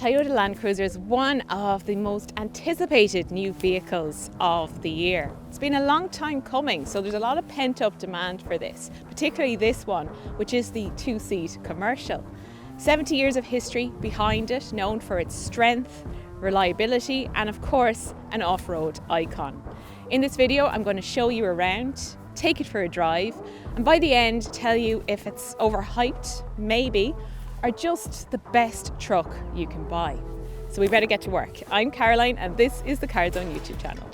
Toyota Land Cruiser is one of the most anticipated new vehicles of the year. It's been a long time coming, so there's a lot of pent-up demand for this, particularly this one, which is the two-seat commercial. 70 years of history behind it, known for its strength, reliability, and of course, an off-road icon. In this video, I'm going to show you around, take it for a drive, and by the end, tell you if it's overhyped, maybe, or just the best truck you can buy. So we better get to work. I'm Caroline and this is the Carzone YouTube channel.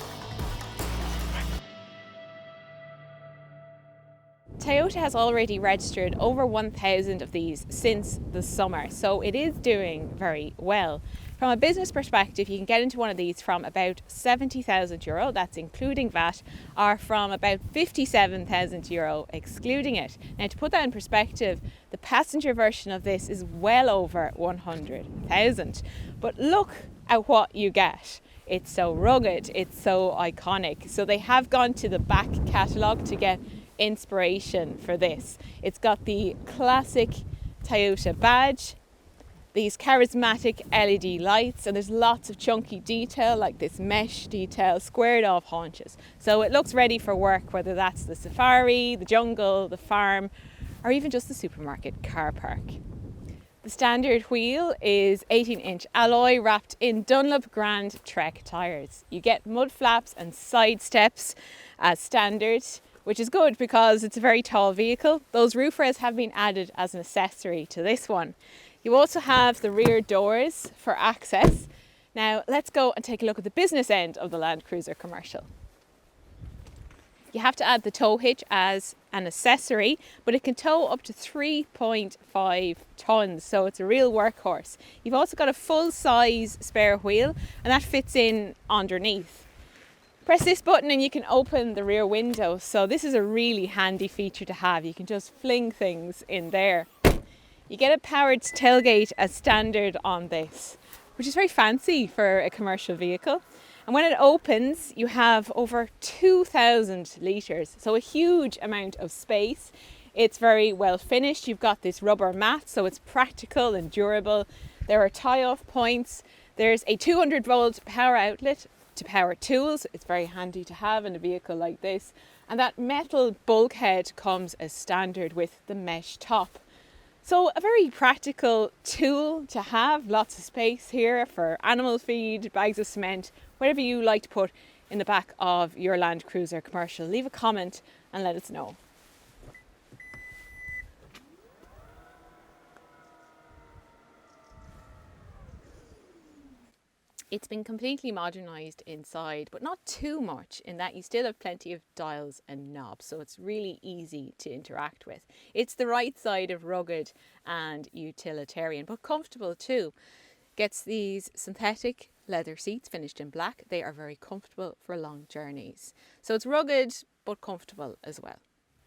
Toyota has already registered over 1,000 of these since the summer, so it is doing very well. From a business perspective, you can get into one of these from about €70,000, that's including VAT, or from about €57,000 excluding it. Now, to put that in perspective, the passenger version of this is well over 100,000. But look at what you get. It's so rugged, it's so iconic. So they have gone to the back catalogue to get inspiration for this. It's got the classic Toyota badge, these charismatic LED lights, and there's lots of chunky detail like this mesh detail, squared off haunches. So it looks ready for work, whether that's the safari, the jungle, the farm, or even just the supermarket car park. The standard wheel is 18-inch alloy wrapped in Dunlop Grand Trek tyres. You get mud flaps and side steps as standard, which is good because it's a very tall vehicle. Those roof rails have been added as an accessory to this one. You also have the rear doors for access. Now let's go and take a look at the business end of the Land Cruiser commercial. You have to add the tow hitch as an accessory, but it can tow up to 3.5 tons, so it's a real workhorse. You've also got a full-size spare wheel, and that fits in underneath. Press this button and you can open the rear window, so this is a really handy feature to have. You can just fling things in there. You get a powered tailgate as standard on this, which is very fancy for a commercial vehicle. And when it opens, you have over 2,000 litres, so a huge amount of space. It's very well finished. You've got this rubber mat, so it's practical and durable. There are tie-off points. There's a 200-volt power outlet to power tools. It's very handy to have in a vehicle like this. And that metal bulkhead comes as standard with the mesh top. So a very practical tool to have, lots of space here for animal feed, bags of cement, whatever you like to put in the back of your Land Cruiser commercial. Leave a comment and let us know. It's been completely modernised inside, but not too much in that you still have plenty of dials and knobs, so it's really easy to interact with. It's the right side of rugged and utilitarian, but comfortable too. Gets these synthetic leather seats finished in black. They are very comfortable for long journeys. So it's rugged, but comfortable as well.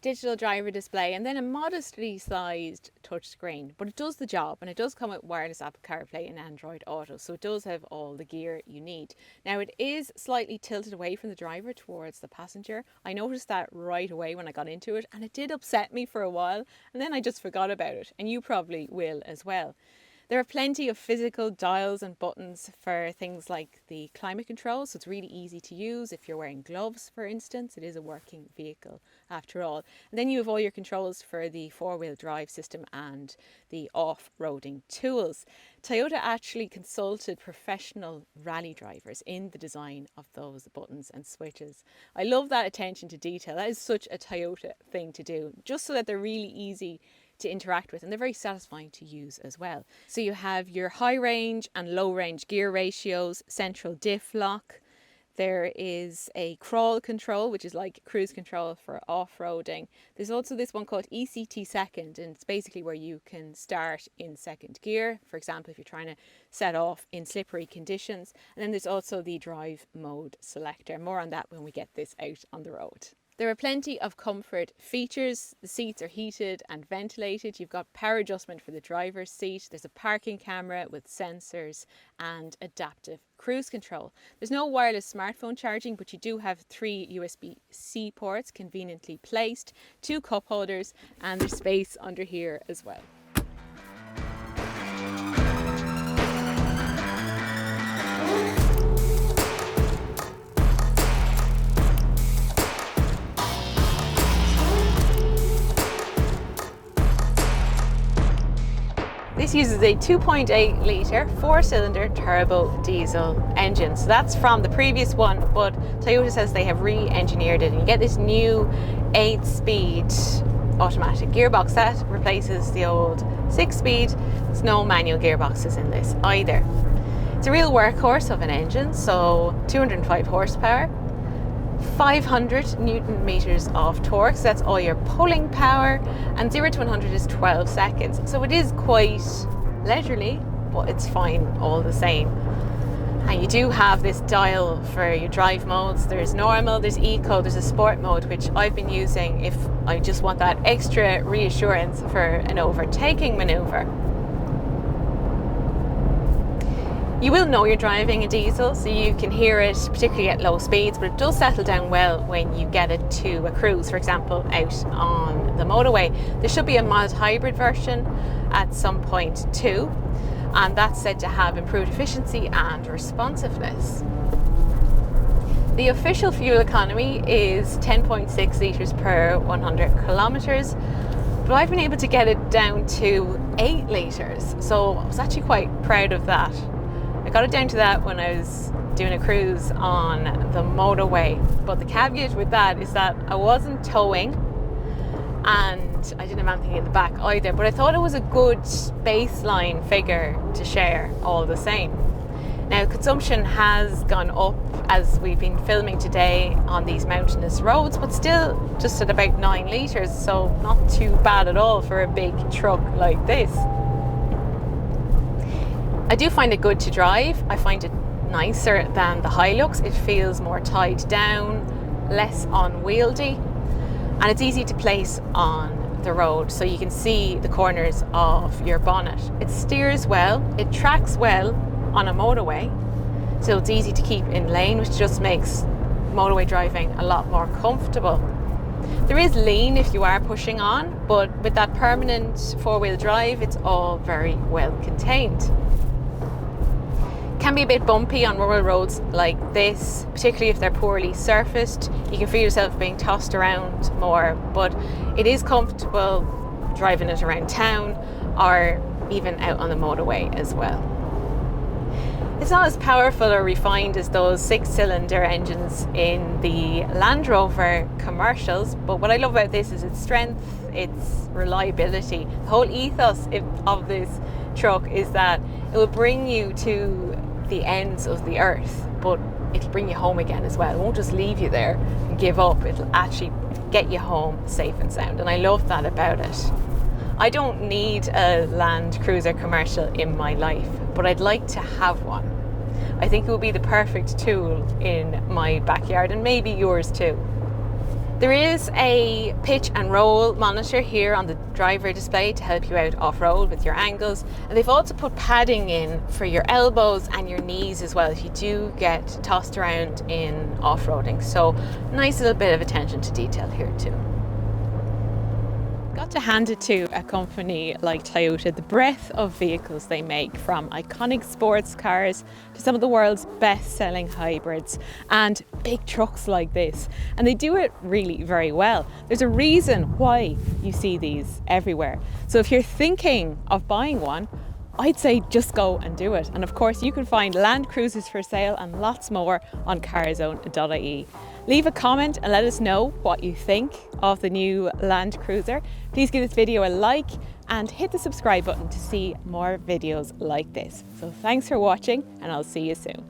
Digital driver display and then a modestly sized touchscreen, but it does the job, and it does come with wireless Apple CarPlay and Android Auto, so it does have all the gear you need. Now it is slightly tilted away from the driver towards the passenger. I noticed that right away when I got into it, and it did upset me for a while, and then I just forgot about it, and you probably will as well. There are plenty of physical dials and buttons for things like the climate control, so it's really easy to use if you're wearing gloves, for instance. It is a working vehicle after all. And then you have all your controls for the four-wheel drive system and the off-roading tools. Toyota actually consulted professional rally drivers in the design of those buttons and switches. I love that attention to detail. That is such a Toyota thing to do, just so that they're really easy to interact with, and they're very satisfying to use as well. So you have your high range and low range gear ratios, central diff lock. There is a crawl control, which is like cruise control for off-roading. There's also this one called ECT second, and it's basically where you can start in second gear, for example if you're trying to set off in slippery conditions. And then there's also the drive mode selector. More on that when we get this out on the road. There are plenty of comfort features. The seats are heated and ventilated. You've got power adjustment for the driver's seat. There's a parking camera with sensors and adaptive cruise control. There's no wireless smartphone charging, but you do have 3 USB-C ports conveniently placed, 2 cup holders, and there's space under here as well. This uses a 2.8 litre 4-cylinder turbo diesel engine. So that's from the previous one, but Toyota says they have re-engineered it and you get this new 8-speed automatic gearbox that replaces the old 6-speed. There's no manual gearboxes in this either. It's a real workhorse of an engine, so 205 horsepower, 500 newton meters of torque, so that's all your pulling power, and 0 to 100 is 12 seconds. So it is quite leisurely, but it's fine all the same. And you do have this dial for your drive modes. There's normal, there's eco, there's a sport mode, which I've been using if I just want that extra reassurance for an overtaking maneuver. You will know you're driving a diesel, so you can hear it, particularly at low speeds, but it does settle down well when you get it to a cruise, for example, out on the motorway. There should be a mild hybrid version at some point too, and that's said to have improved efficiency and responsiveness. The official fuel economy is 10.6 litres per 100 kilometres, but I've been able to get it down to 8 litres, so I was actually quite proud of that. I got it down to that when I was doing a cruise on the motorway, but the caveat with that is that I wasn't towing and I didn't have anything in the back either, but I thought it was a good baseline figure to share all the same. Now, consumption has gone up as we've been filming today on these mountainous roads, but still just at about 9 litres, so not too bad at all for a big truck like this. I do find it good to drive. I find it nicer than the Hilux. It feels more tied down, less unwieldy, and it's easy to place on the road so you can see the corners of your bonnet. It steers well, it tracks well on a motorway, so it's easy to keep in lane, which just makes motorway driving a lot more comfortable. There is lean if you are pushing on, but with that permanent four-wheel drive, it's all very well contained. Can be a bit bumpy on rural roads like this, particularly if they're poorly surfaced. You can feel yourself being tossed around more, but it is comfortable driving it around town or even out on the motorway as well. It's not as powerful or refined as those 6-cylinder engines in the Land Rover commercials, but what I love about this is its strength, its reliability. The whole ethos of this truck is that it will bring you to the ends of the earth, but it'll bring you home again as well. It won't just leave you there and give up. It'll actually get you home safe and sound, and I love that about it. I don't need a Land Cruiser commercial in my life, but I'd like to have one. I think it would be the perfect tool in my backyard, and maybe yours too. There is a pitch and roll monitor here on the driver display to help you out off-road with your angles, and they've also put padding in for your elbows and your knees as well if you do get tossed around in off-roading. So nice little bit of attention to detail here too. Got to hand it to a company like Toyota, the breadth of vehicles they make, from iconic sports cars to some of the world's best-selling hybrids and big trucks like this. And they do it really very well. There's a reason why you see these everywhere. So if you're thinking of buying one, I'd say just go and do it. And of course, you can find Land Cruisers for sale and lots more on carzone.ie. Leave a comment and let us know what you think of the new Land Cruiser. Please give this video a like and hit the subscribe button to see more videos like this. So thanks for watching, and I'll see you soon.